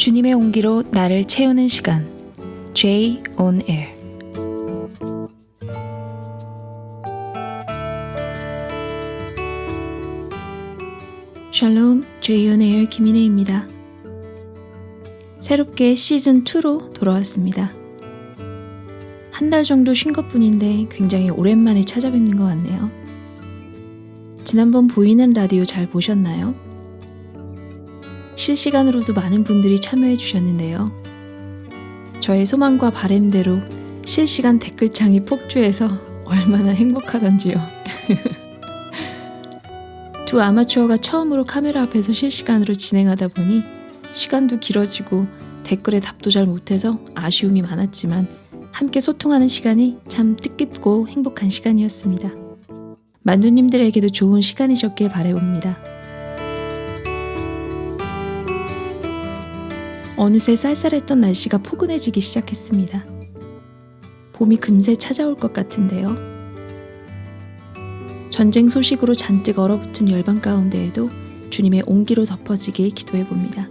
주님의 온기로 나를 채우는 시간 J on Air. 샬롬, J on Air 김인혜입니다. 새롭게 시즌2로 돌아왔습니다. 한 달 정도 쉰 것뿐인데 굉장히 오랜만에 찾아뵙는 것 같네요. 지난번 보이는 라디오 잘 보셨나요? 실시간으로도 많은 분들이 참여해 주셨는데요. 저의 소망과 바람대로 실시간 댓글창이 폭주해서 얼마나 행복하던지요. 두 아마추어가 처음으로 카메라 앞에서 실시간으로 진행하다 보니 시간도 길어지고 댓글에 답도 잘 못해서 아쉬움이 많았지만 함께 소통하는 시간이 참 뜻깊고 행복한 시간이었습니다. 만두님들에게도 좋은 시간이셨길 바라봅니다. 어느새 쌀쌀했던 날씨가 포근해지기 시작했습니다. 봄이 금세 찾아올 것 같은데요. 전쟁 소식으로 잔뜩 얼어붙은 열방 가운데에도 주님의 온기로 덮어지길 기도해봅니다.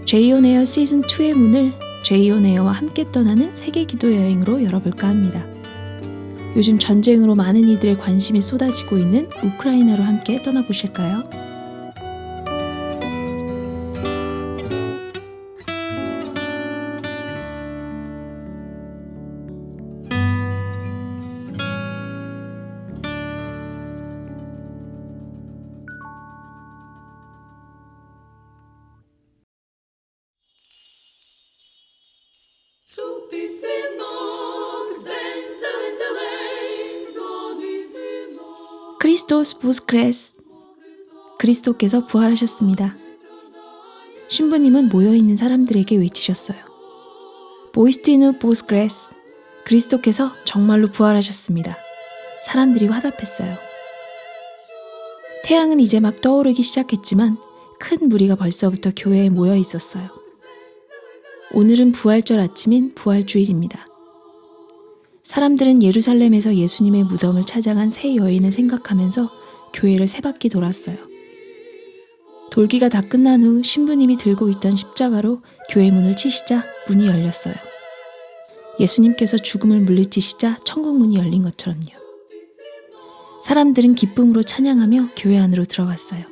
J on Air 시즌2의 문을 J on Air와 함께 떠나는 세계 기도 여행으로 열어볼까 합니다. 요즘 전쟁으로 많은 이들의 관심이 쏟아지고 있는 우크라이나로 함께 떠나보실까요? 크리스토스 보스크레스, 그리스도께서 부활하셨습니다. 신부님은 모여있는 사람들에게 외치셨어요. 보이스티누 보스크레스, 그리스도께서 정말로 부활하셨습니다. 사람들이 화답했어요. 태양은 이제 막 떠오르기 시작했지만 큰 무리가 벌써부터 교회에 모여 있었어요. 오늘은 부활절 아침인 부활주일입니다. 사람들은 예루살렘에서 예수님의 무덤을 찾아간 세 여인을 생각하면서 교회를 세 바퀴 돌았어요. 돌기가 다 끝난 후 신부님이 들고 있던 십자가로 교회 문을 치시자 문이 열렸어요. 예수님께서 죽음을 물리치시자 천국 문이 열린 것처럼요. 사람들은 기쁨으로 찬양하며 교회 안으로 들어갔어요.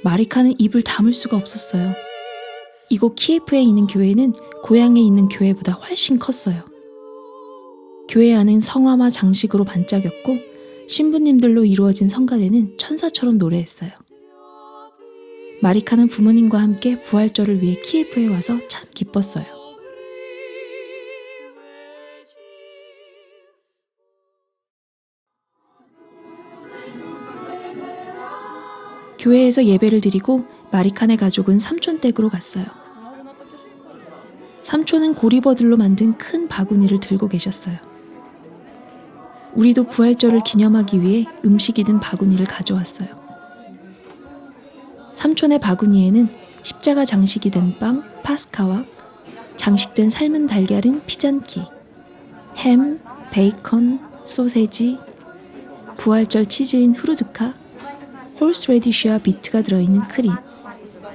마리카는 입을 다물 수가 없었어요. 이곳 키예프에 있는 교회는 고향에 있는 교회보다 훨씬 컸어요. 교회 안은 성화와 장식으로 반짝였고 신부님들로 이루어진 성가대는 천사처럼 노래했어요. 마리카는 부모님과 함께 부활절을 위해 키예프에 와서 참 기뻤어요. 교회에서 예배를 드리고 마리칸의 가족은 삼촌 댁으로 갔어요. 삼촌은 고리버들로 만든 큰 바구니를 들고 계셨어요. 우리도 부활절을 기념하기 위해 음식이 든 바구니를 가져왔어요. 삼촌의 바구니에는 십자가 장식이 된 빵, 파스카와 장식된 삶은 달걀인 피잔키, 햄, 베이컨, 소세지, 부활절 치즈인 후르드카, 홀스레디쉬와 비트가 들어있는 크림,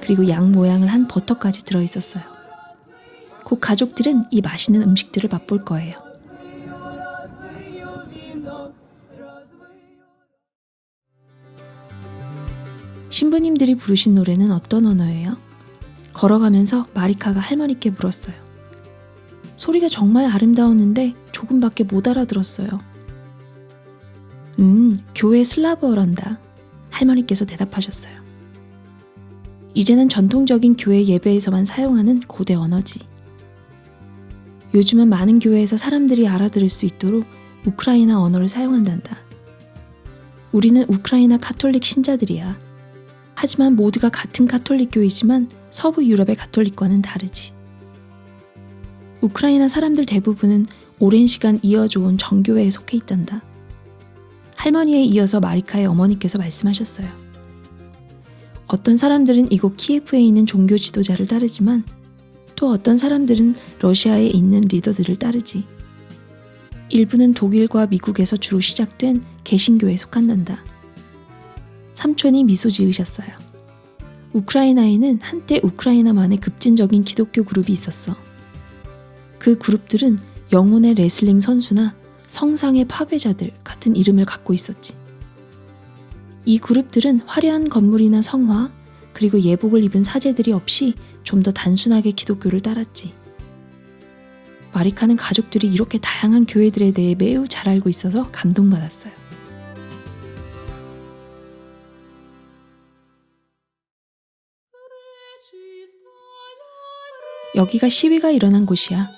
그리고 양 모양을 한 버터까지 들어있었어요. 곧 가족들은 이 맛있는 음식들을 맛볼 거예요. 신부님들이 부르신 노래는 어떤 언어예요? 걸어가면서 마리카가 할머니께 물었어요. 소리가 정말 아름다웠는데 조금밖에 못 알아들었어요. 교회 슬라브어란다. 할머니께서 대답하셨어요. 이제는 전통적인 교회 예배에서만 사용하는 고대 언어지. 요즘은 많은 교회에서 사람들이 알아들을 수 있도록 우크라이나 언어를 사용한단다. 우리는 우크라이나 가톨릭 신자들이야. 하지만 모두가 같은 가톨릭교이지만 서부 유럽의 가톨릭과는 다르지. 우크라이나 사람들 대부분은 오랜 시간 이어져 온 정교회에 속해 있단다. 할머니에 이어서 마리카의 어머니께서 말씀하셨어요. 어떤 사람들은 이곳 키예프에 있는 종교 지도자를 따르지만 또 어떤 사람들은 러시아에 있는 리더들을 따르지. 일부는 독일과 미국에서 주로 시작된 개신교에 속한단다. 삼촌이 미소 지으셨어요. 우크라이나에는 한때 우크라이나만의 급진적인 기독교 그룹이 있었어. 그 그룹들은 영혼의 레슬링 선수나 성상의 파괴자들 같은 이름을 갖고 있었지. 이 그룹들은 화려한 건물이나 성화, 그리고 예복을 입은 사제들이 없이 좀 더 단순하게 기독교를 따랐지. 마리카는 가족들이 이렇게 다양한 교회들에 대해 매우 잘 알고 있어서 감동받았어요. 여기가 시위가 일어난 곳이야.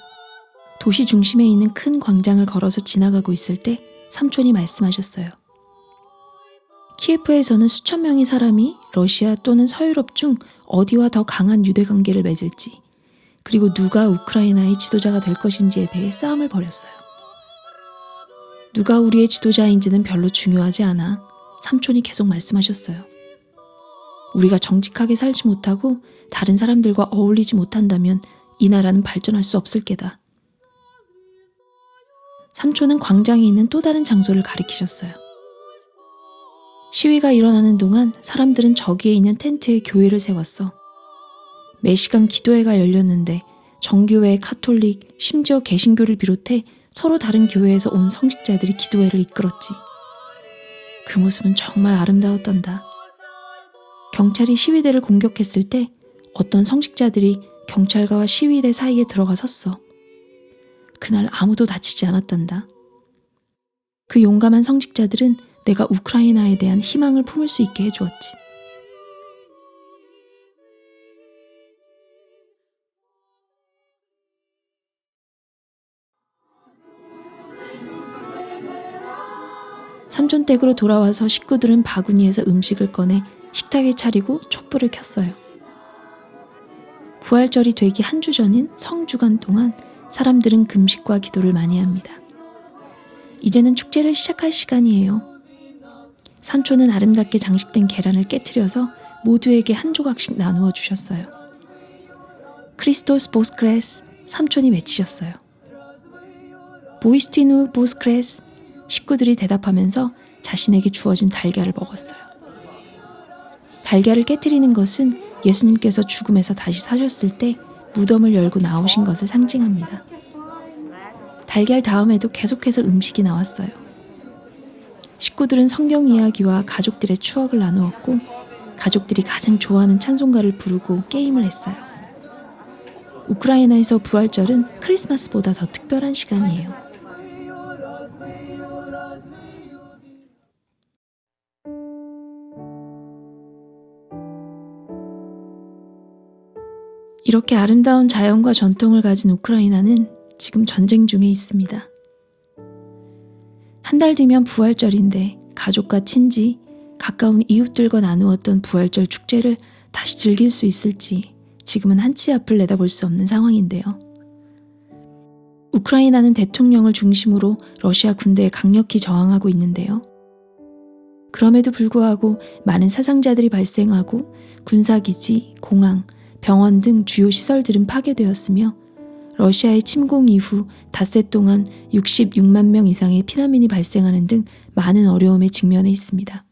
도시 중심에 있는 큰 광장을 걸어서 지나가고 있을 때 삼촌이 말씀하셨어요. 키예프에서는 수천 명의 사람이 러시아 또는 서유럽 중 어디와 더 강한 유대 관계를 맺을지, 그리고 누가 우크라이나의 지도자가 될 것인지에 대해 싸움을 벌였어요. 누가 우리의 지도자인지는 별로 중요하지 않아. 삼촌이 계속 말씀하셨어요. 우리가 정직하게 살지 못하고 다른 사람들과 어울리지 못한다면 이 나라는 발전할 수 없을 게다. 삼촌은 광장에 있는 또 다른 장소를 가리키셨어요. 시위가 일어나는 동안 사람들은 저기에 있는 텐트에 교회를 세웠어. 매시간 기도회가 열렸는데 정교회, 카톨릭, 심지어 개신교를 비롯해 서로 다른 교회에서 온 성직자들이 기도회를 이끌었지. 그 모습은 정말 아름다웠단다. 경찰이 시위대를 공격했을 때 어떤 성직자들이 경찰과와 시위대 사이에 들어가 섰어. 그날 아무도 다치지 않았단다. 그 용감한 성직자들은 내가 우크라이나에 대한 희망을 품을 수 있게 해주었지. 삼촌 댁으로 돌아와서 식구들은 바구니에서 음식을 꺼내 식탁에 차리고 촛불을 켰어요. 부활절이 되기 한 주 전인 성주간 동안 사람들은 금식과 기도를 많이 합니다. 이제는 축제를 시작할 시간이에요. 삼촌은 아름답게 장식된 계란을 깨트려서 모두에게 한 조각씩 나누어 주셨어요. 크리스토스 보스크레스, 삼촌이 외치셨어요. 보이스티누 보스크레스, 식구들이 대답하면서 자신에게 주어진 달걀을 먹었어요. 달걀을 깨트리는 것은 예수님께서 죽음에서 다시 사셨을 때 무덤을 열고 나오신 것을 상징합니다. 달걀 다음에도 계속해서 음식이 나왔어요. 식구들은 성경 이야기와 가족들의 추억을 나누었고, 가족들이 가장 좋아하는 찬송가를 부르고 게임을 했어요. 우크라이나에서 부활절은 크리스마스보다 더 특별한 시간이에요. 이렇게 아름다운 자연과 전통을 가진 우크라이나는 지금 전쟁 중에 있습니다. 한 달 뒤면 부활절인데 가족과 친지, 가까운 이웃들과 나누었던 부활절 축제를 다시 즐길 수 있을지 지금은 한치 앞을 내다볼 수 없는 상황인데요. 우크라이나는 대통령을 중심으로 러시아 군대에 강력히 저항하고 있는데요. 그럼에도 불구하고 많은 사상자들이 발생하고 군사기지, 공항, 병원 등 주요 시설들은 파괴되었으며 러시아의 침공 이후 닷새 동안 66만 명 이상의 피난민이 발생하는 등 많은 어려움에 직면해 있습니다.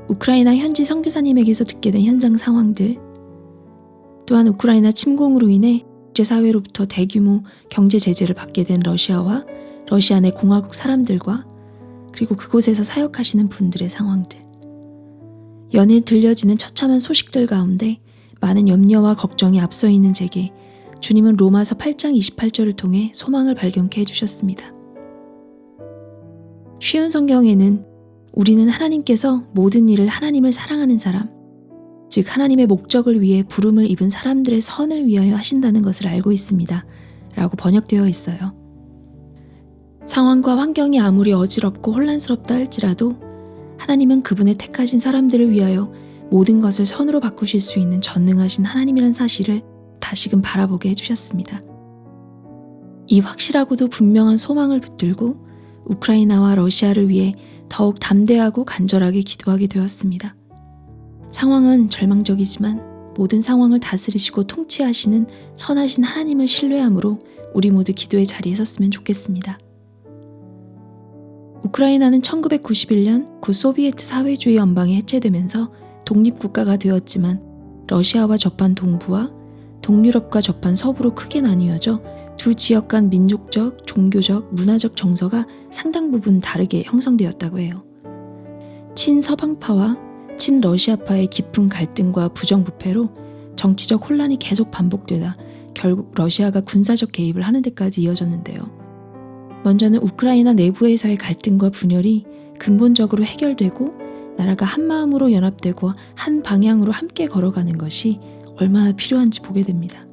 우크라이나 현지 선교사님에게서 듣게 된 현장 상황들, 또한 우크라이나 침공으로 인해 국제사회로부터 대규모 경제 제재를 받게 된 러시아와 러시아 내 공화국 사람들과 그리고 그곳에서 사역하시는 분들의 상황들, 연일 들려지는 처참한 소식들 가운데 많은 염려와 걱정이 앞서 있는 제게 주님은 로마서 8장 28절을 통해 소망을 발견케 해주셨습니다. 쉬운 성경에는 우리는 하나님께서 모든 일을 하나님을 사랑하는 사람, 즉 하나님의 목적을 위해 부름을 입은 사람들의 선을 위하여 하신다는 것을 알고 있습니다. 라고 번역되어 있어요. 상황과 환경이 아무리 어지럽고 혼란스럽다 할지라도 하나님은 그분의 택하신 사람들을 위하여 모든 것을 선으로 바꾸실 수 있는 전능하신 하나님이란 사실을 다시금 바라보게 해주셨습니다. 이 확실하고도 분명한 소망을 붙들고 우크라이나와 러시아를 위해 더욱 담대하고 간절하게 기도하게 되었습니다. 상황은 절망적이지만 모든 상황을 다스리시고 통치하시는 선하신 하나님을 신뢰함으로 우리 모두 기도의 자리에 섰으면 좋겠습니다. 우크라이나는 1991년 구소비에트 사회주의 연방이 해체되면서 독립국가가 되었지만 러시아와 접한 동부와 동유럽과 접한 서부로 크게 나뉘어져 두 지역 간 민족적, 종교적, 문화적 정서가 상당 부분 다르게 형성되었다고 해요. 친서방파와 친러시아파의 깊은 갈등과 부정부패로 정치적 혼란이 계속 반복되다 결국 러시아가 군사적 개입을 하는 데까지 이어졌는데요. 먼저는 우크라이나 내부에서의 갈등과 분열이 근본적으로 해결되고 나라가 한 마음으로 연합되고 한 방향으로 함께 걸어가는 것이 얼마나 필요한지 보게 됩니다.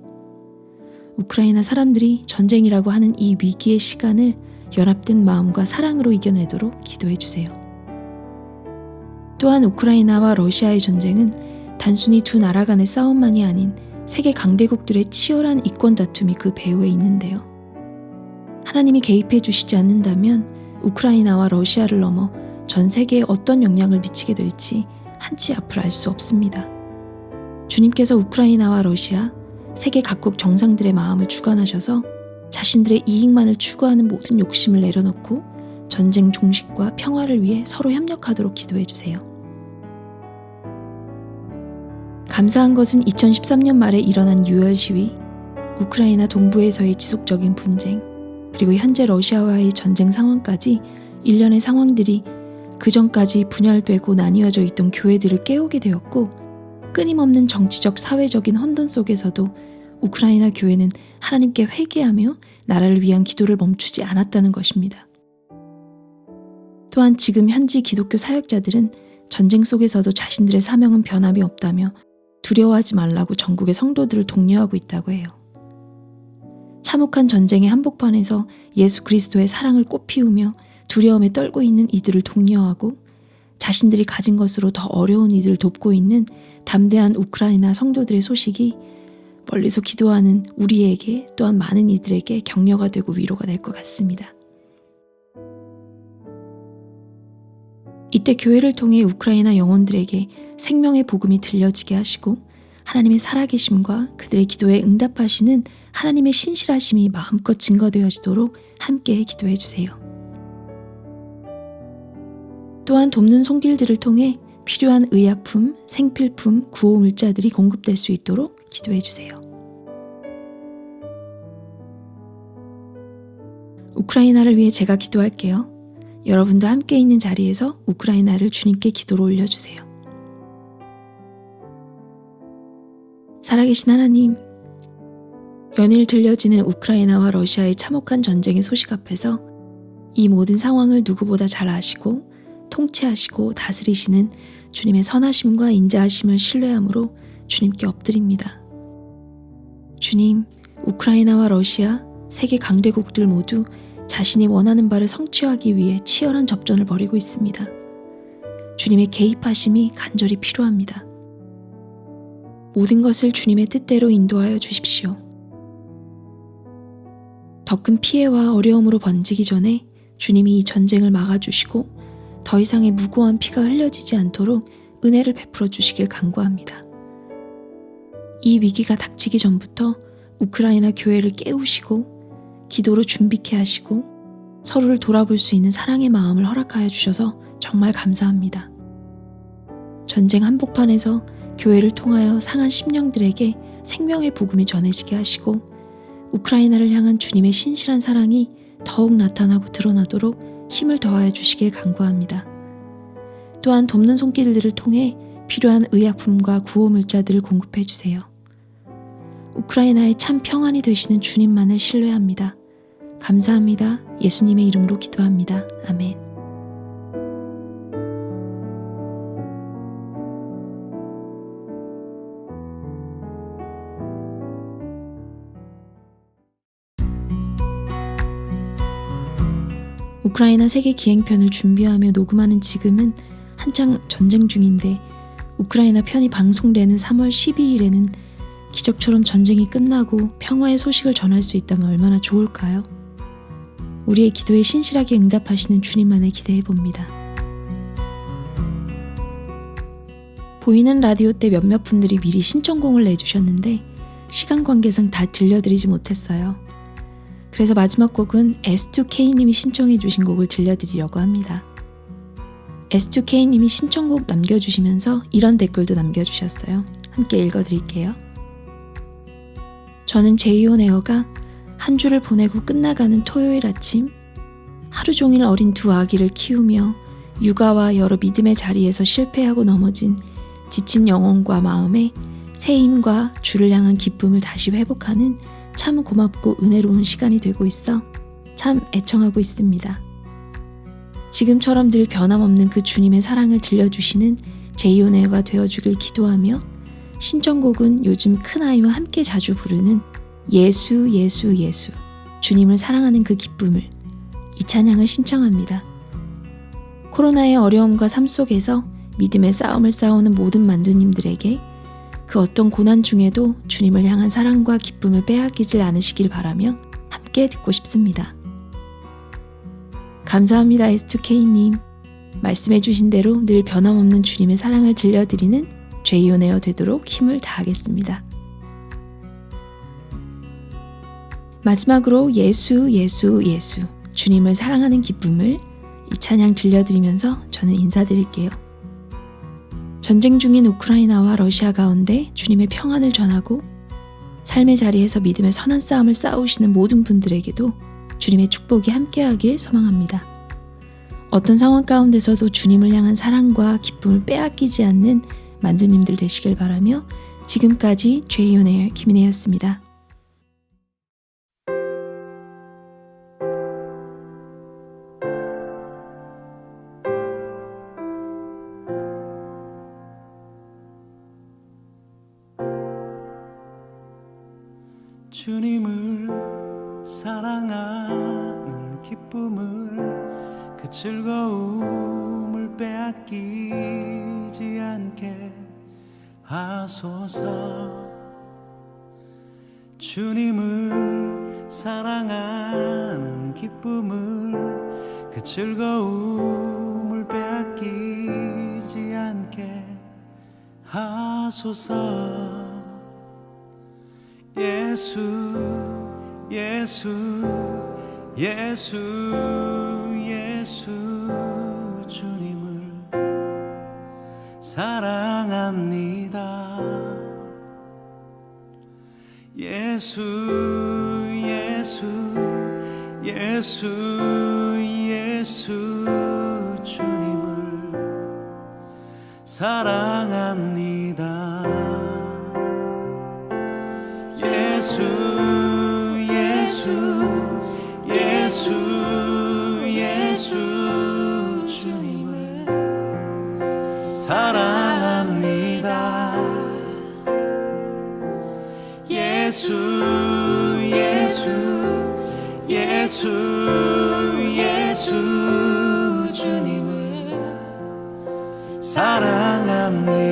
우크라이나 사람들이 전쟁이라고 하는 이 위기의 시간을 연합된 마음과 사랑으로 이겨내도록 기도해 주세요. 또한 우크라이나와 러시아의 전쟁은 단순히 두 나라 간의 싸움만이 아닌 세계 강대국들의 치열한 이권 다툼이 그 배후에 있는데요. 하나님이 개입해 주시지 않는다면 우크라이나와 러시아를 넘어 전 세계에 어떤 영향을 미치게 될지 한치 앞을 알 수 없습니다. 주님께서 우크라이나와 러시아, 세계 각국 정상들의 마음을 주관하셔서 자신들의 이익만을 추구하는 모든 욕심을 내려놓고 전쟁 종식과 평화를 위해 서로 협력하도록 기도해 주세요. 감사한 것은 2013년 말에 일어난 유혈 시위, 우크라이나 동부에서의 지속적인 분쟁, 그리고 현재 러시아와의 전쟁 상황까지 일련의 상황들이 그전까지 분열되고 나뉘어져 있던 교회들을 깨우게 되었고 끊임없는 정치적 사회적인 혼돈 속에서도 우크라이나 교회는 하나님께 회개하며 나라를 위한 기도를 멈추지 않았다는 것입니다. 또한 지금 현지 기독교 사역자들은 전쟁 속에서도 자신들의 사명은 변함이 없다며 두려워하지 말라고 전국의 성도들을 독려하고 있다고 해요. 참혹한 전쟁의 한복판에서 예수 그리스도의 사랑을 꽃피우며 두려움에 떨고 있는 이들을 독려하고 자신들이 가진 것으로 더 어려운 이들을 돕고 있는 담대한 우크라이나 성도들의 소식이 멀리서 기도하는 우리에게 또한 많은 이들에게 격려가 되고 위로가 될 것 같습니다. 이때 교회를 통해 우크라이나 영혼들에게 생명의 복음이 들려지게 하시고 하나님의 살아계심과 그들의 기도에 응답하시는 하나님의 신실하심이 마음껏 증거되어지도록 함께 기도해 주세요. 또한 돕는 손길들을 통해 필요한 의약품, 생필품, 구호물자들이 공급될 수 있도록 기도해 주세요. 우크라이나를 위해 제가 기도할게요. 여러분도 함께 있는 자리에서 우크라이나를 주님께 기도로 올려주세요. 살아계신 하나님, 연일 들려지는 우크라이나와 러시아의 참혹한 전쟁의 소식 앞에서 이 모든 상황을 누구보다 잘 아시고 통치하시고 다스리시는 주님의 선하심과 인자하심을 신뢰함으로 주님께 엎드립니다. 주님, 우크라이나와 러시아, 세계 강대국들 모두 자신이 원하는 바를 성취하기 위해 치열한 접전을 벌이고 있습니다. 주님의 개입하심이 간절히 필요합니다. 모든 것을 주님의 뜻대로 인도하여 주십시오. 더 큰 피해와 어려움으로 번지기 전에 주님이 이 전쟁을 막아주시고 더 이상의 무고한 피가 흘려지지 않도록 은혜를 베풀어 주시길 간구합니다. 이 위기가 닥치기 전부터 우크라이나 교회를 깨우시고 기도로 준비케 하시고 서로를 돌아볼 수 있는 사랑의 마음을 허락하여 주셔서 정말 감사합니다. 전쟁 한복판에서 교회를 통하여 상한 심령들에게 생명의 복음이 전해지게 하시고 우크라이나를 향한 주님의 신실한 사랑이 더욱 나타나고 드러나도록 힘을 더하여 주시길 간구합니다. 또한 돕는 손길들을 통해 필요한 의약품과 구호물자들을 공급해 주세요. 우크라이나의 참 평안이 되시는 주님만을 신뢰합니다. 감사합니다. 예수님의 이름으로 기도합니다. 아멘. 우크라이나 세계 기행편을 준비하며 녹음하는 지금은 한창 전쟁 중인데 우크라이나 편이 방송되는 3월 12일에는 기적처럼 전쟁이 끝나고 평화의 소식을 전할 수 있다면 얼마나 좋을까요? 우리의 기도에 신실하게 응답하시는 주님만을 기대해 봅니다. 보이는 라디오 때 몇몇 분들이 미리 신청곡을 내주셨는데 시간 관계상 다 들려드리지 못했어요. 그래서 마지막 곡은 S2K님이 신청해 주신 곡을 들려드리려고 합니다. S2K님이 신청곡 남겨주시면서 이런 댓글도 남겨주셨어요. 함께 읽어드릴게요. 저는 제이온에어가 한 주를 보내고 끝나가는 토요일 아침, 하루 종일 어린 두 아기를 키우며 육아와 여러 믿음의 자리에서 실패하고 넘어진 지친 영혼과 마음에 새 힘과 주를 향한 기쁨을 다시 회복하는 참 고맙고 은혜로운 시간이 되고 있어 참 애청하고 있습니다. 지금처럼 늘 변함없는 그 주님의 사랑을 들려주시는 제이온에어가 되어주길 기도하며 신청곡은 요즘 큰아이와 함께 자주 부르는 예수 예수 예수, 주님을 사랑하는 그 기쁨을, 이 찬양을 신청합니다. 코로나의 어려움과 삶 속에서 믿음의 싸움을 싸우는 모든 만두님들에게 그 어떤 고난 중에도 주님을 향한 사랑과 기쁨을 빼앗기질 않으시길 바라며 함께 듣고 싶습니다. 감사합니다. S2K님. 말씀해 주신 대로 늘 변함없는 주님의 사랑을 들려드리는 제이온에어 되도록 힘을 다하겠습니다. 마지막으로 예수 예수 예수, 주님을 사랑하는 기쁨을, 이 찬양 들려드리면서 저는 인사드릴게요. 전쟁 중인 우크라이나와 러시아 가운데 주님의 평안을 전하고 삶의 자리에서 믿음의 선한 싸움을 싸우시는 모든 분들에게도 주님의 축복이 함께하길 소망합니다. 어떤 상황 가운데서도 주님을 향한 사랑과 기쁨을 빼앗기지 않는 만두님들 되시길 바라며 지금까지 제이온에어 김인혜였습니다. 주님을 사랑하는 기쁨을, 그 즐거움을 빼앗기지 않게 하소서. 주님을 사랑하는 기쁨을, 그 즐거움을 빼앗기지 않게 하소서. 예수 예수 예수 예수, 주님을 사랑합니다. 예수 예수 예수 예수, 주님을 사랑합니다. 예수 예수 예수 예수, 주님을 사랑합니다. 예수 예수 예수 예수, 주님을 사랑합니다.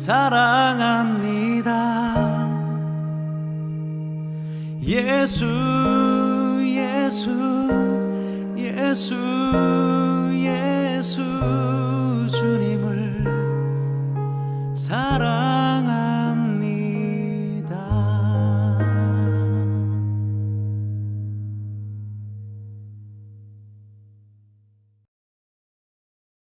사랑합니다. 예수 예수 예수